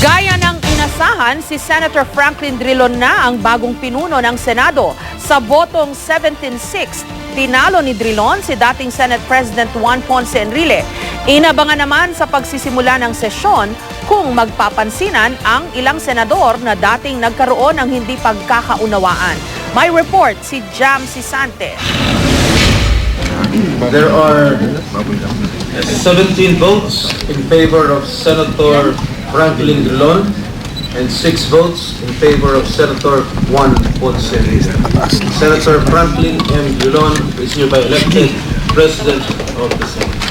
Gaya ng inasahan, si Senator Franklin Drilon na ang bagong pinuno ng Senado. Sa botong 17-6, tinalo ni Drilon si dating Senate President Juan Ponce Enrile. Inabangan naman sa pagsisimula ng sesyon kung magpapansinan ang ilang senador na dating nagkaroon ng hindi pagkakaunawaan. May report si Jam Sisante. There are 17 votes in favor of Senator Franklin Drilon and 6 votes in favor of Senator Juan Ponce Enrile. Senator Franklin M. Drilon is hereby elected President of the Senate.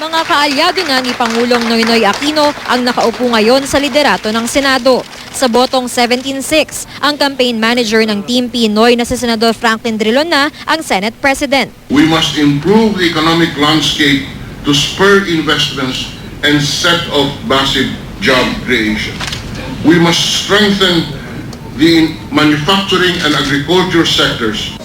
Mga kaalyado na ni Pangulong Noynoy Aquino ang nakaupo ngayon sa liderato ng Senado. Sa botong 17-6, ang campaign manager ng Team Pinoy na si Senador Franklin Drilon na ang Senate President. We must improve the economic landscape to spur investments and set of massive job creation. We must strengthen the manufacturing and agriculture sectors.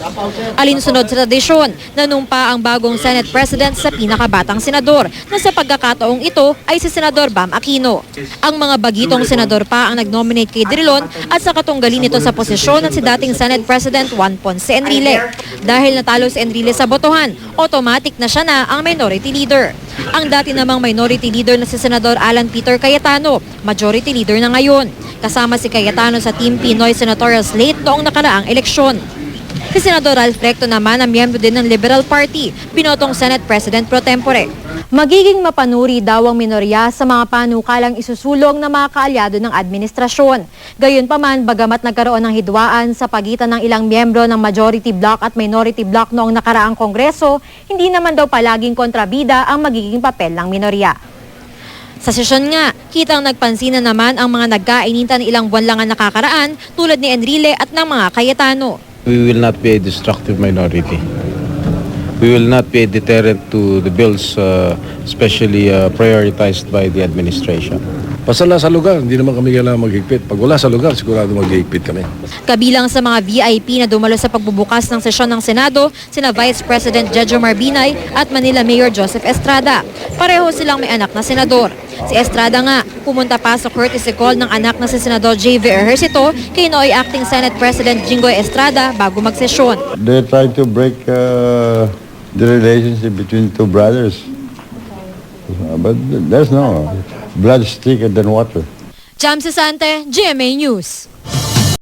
Alinsunod sa tradisyon, nanumpa ang bagong Senate President sa pinakabatang senador na sa pagkakataong ito ay si Senador Bam Aquino. Ang mga bagitong senador pa ang nag-nominate kay Drilon at sa katunggalin nito sa posisyon at si dating Senate President Juan Ponce Enrile. Dahil natalo si Enrile sa botohan, automatic na siya na ang minority leader. Ang dati namang minority leader na si Senador Alan Peter Cayetano, majority leader na ngayon. Kasama si Cayetano sa Team Pinoy senatorial slate noong nakaraang eleksyon. Si Senador Ralph Recto naman ang miyembro din ng Liberal Party, binotong Senate President pro tempore. Magiging mapanuri daw ang minorya sa mga panukalang isusulong ng mga kaalyado ng administrasyon. Gayunpaman, bagamat nagkaroon ng hidwaan sa pagitan ng ilang miyembro ng majority bloc at minority bloc noong nakaraang kongreso, hindi naman daw palaging kontrabida ang magiging papel ng minorya. Sa sesyon nga, kitang nagpansinan naman ang mga nagkainitan ilang buwan lang ang nakakaraan tulad ni Enrile at ng mga Cayetano. We will not be a destructive minority. We will not be a deterrent to the bills, especially prioritized by the administration. Pasala sa lugar, hindi naman kami kailangan maghigpit. Pag wala sa lugar, sigurado maghigpit kami. Kabilang sa mga VIP na dumalo sa pagbubukas ng sesyon ng Senado, sina Vice President Jejo Marbinay at Manila Mayor Joseph Estrada. Pareho silang may anak na senador. Si Estrada nga, pumunta pa sa courtesy call ng anak na si Senador J.V. Ejercito kay Nooy Acting Senate President Jinggoy Estrada bago magsesyon. They try to break the relationship between two brothers. But there's no blood is thicker than water. Jam Sisante, GMA News.